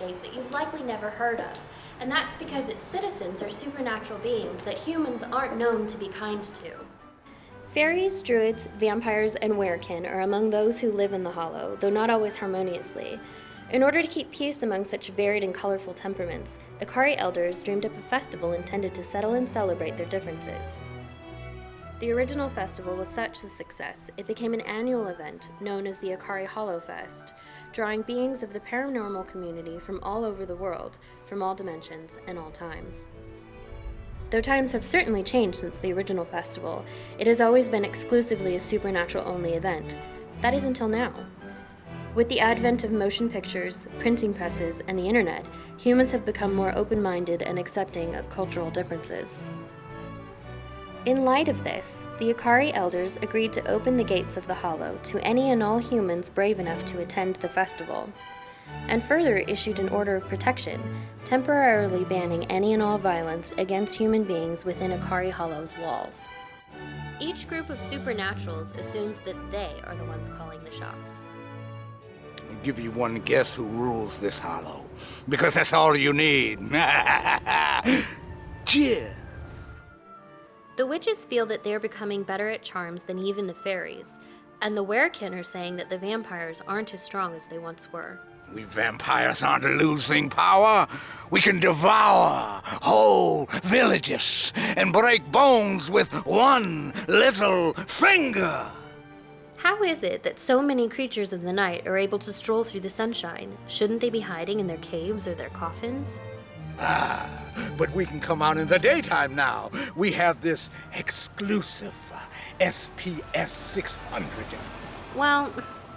landscape that you've likely never heard of, and that's because its citizens are supernatural beings that humans aren't known to be kind to. Fairies, druids, vampires, and werekin are among those who live in the Hollow, though not always harmoniously. In order to keep peace among such varied and colorful temperaments, Icari elders dreamed up a festival intended to settle and celebrate their differences. The original festival was such a success, it became an annual event known as the Icari Hollow Fest, drawing beings of the paranormal community from all over the world, from all dimensions and all times. Though times have certainly changed since the original festival, it has always been exclusively a supernatural-only event. That is until now. With the advent of motion pictures, printing presses, and the internet, humans have become more open-minded and accepting of cultural differences. In light of this, the Icari elders agreed to open the gates of the Hollow to any and all humans brave enough to attend the festival, and further issued an order of protection, temporarily banning any and all violence against human beings within Icari Hollow's walls. Each group of supernaturals assumes that they are the ones calling the shots. I'll give you one guess who rules this hollow, because that's all you need. Cheers! The witches feel that they're becoming better at charms than even the fairies, and the werekin are saying that the vampires aren't as strong as they once were. We vampires aren't losing power. We can devour whole villages and break bones with one little finger. How is it that so many creatures of the night are able to stroll through the sunshine? Shouldn't they be hiding in their caves or their coffins? But we can come out in the daytime now. We have this exclusive SPS 600. Well,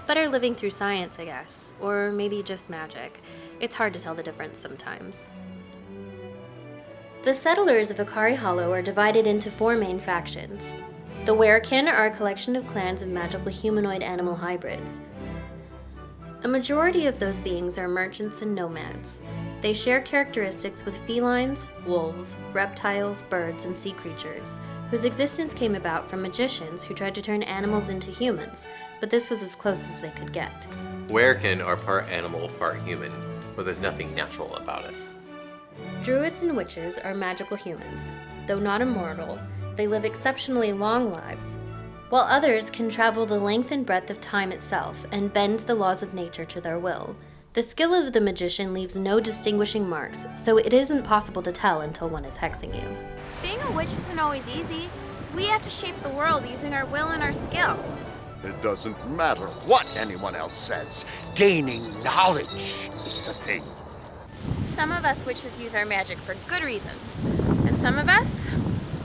better living through science, I guess. Or maybe just magic. It's hard to tell the difference sometimes. The settlers of Icari Hollow are divided into 4 main factions. The werekin are a collection of clans of magical humanoid animal hybrids. A majority of those beings are merchants and nomads. They share characteristics with felines, wolves, reptiles, birds, and sea creatures, whose existence came about from magicians who tried to turn animals into humans, but this was as close as they could get. Werekin are part animal, part human, but there's nothing natural about us. Druids and witches are magical humans. Though not immortal, they live exceptionally long lives, while others can travel the length and breadth of time itself and bend the laws of nature to their will. The skill of the magician leaves no distinguishing marks, so it isn't possible to tell until one is hexing you. Being a witch isn't always easy. We have to shape the world using our will and our skill. It doesn't matter what anyone else says. Gaining knowledge is the thing. Some of us witches use our magic for good reasons, and some of us,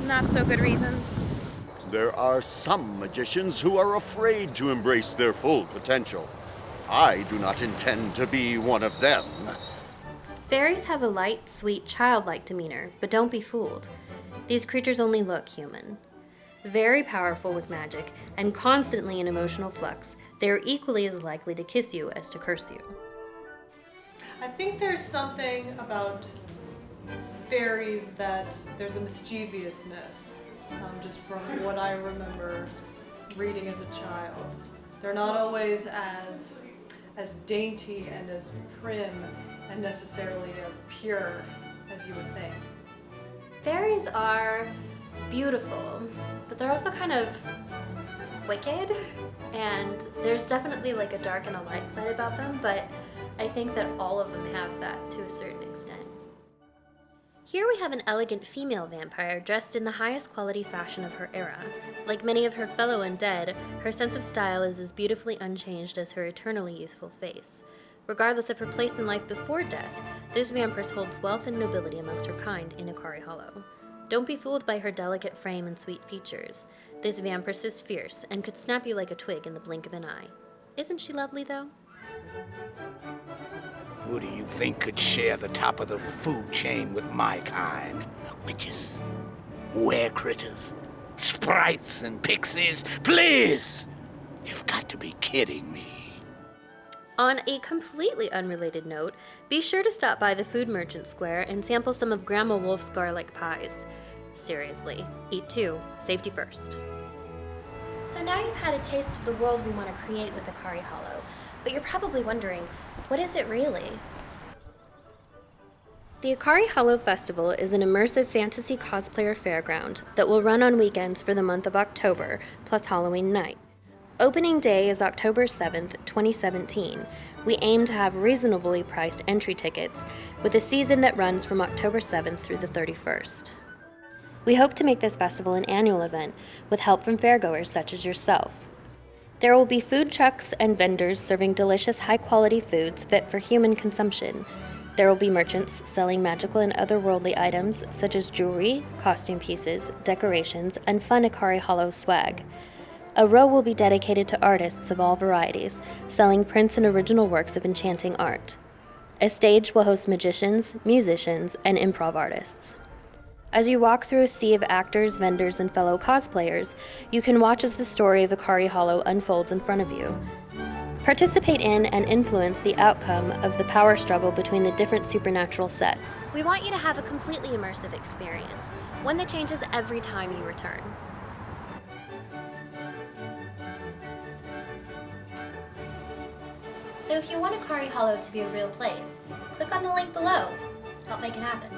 not so good reasons. There are some magicians who are afraid to embrace their full potential. I do not intend to be one of them. Fairies have a light, sweet, childlike demeanor, but don't be fooled. These creatures only look human. Very powerful with magic, and constantly in emotional flux, they are equally as likely to kiss you as to curse you. I think there's something about fairies that there's a mischievousness, just from what I remember reading as a child. They're not always as dainty and as prim and necessarily as pure as you would think. Fairies are beautiful, but they're also kind of wicked, and there's definitely like a dark and a light side about them, but I think that all of them have that to a certain extent. Here we have an elegant female vampire dressed in the highest quality fashion of her era. Like many of her fellow undead, her sense of style is as beautifully unchanged as her eternally youthful face. Regardless of her place in life before death, this vampiress holds wealth and nobility amongst her kind in Icari Hollow. Don't be fooled by her delicate frame and sweet features. This vampiress is fierce and could snap you like a twig in the blink of an eye. Isn't she lovely, though? Who do you think could share the top of the food chain with my kind? Witches, were-critters, sprites and pixies. Please! You've got to be kidding me. On a completely unrelated note, be sure to stop by the Food Merchant Square and sample some of Grandma Wolf's garlic pies. Seriously, eat too. Safety first. So now you've had a taste of the world we want to create with Icari Hollow, but you're probably wondering, what is it really? The Icari Hollow Festival is an immersive fantasy cosplayer fairground that will run on weekends for the month of October, plus Halloween night. Opening day is October 7th, 2017. We aim to have reasonably priced entry tickets with a season that runs from October 7th through the 31st. We hope to make this festival an annual event with help from fairgoers such as yourself. There will be food trucks and vendors serving delicious, high-quality foods fit for human consumption. There will be merchants selling magical and otherworldly items such as jewelry, costume pieces, decorations, and fun Icari Hollow swag. A row will be dedicated to artists of all varieties, selling prints and original works of enchanting art. A stage will host magicians, musicians, and improv artists. As you walk through a sea of actors, vendors, and fellow cosplayers, you can watch as the story of Icari Hollow unfolds in front of you. Participate in and influence the outcome of the power struggle between the different supernatural sets. We want you to have a completely immersive experience, one that changes every time you return. So if you want Icari Hollow to be a real place, click on the link below. Help make it happen.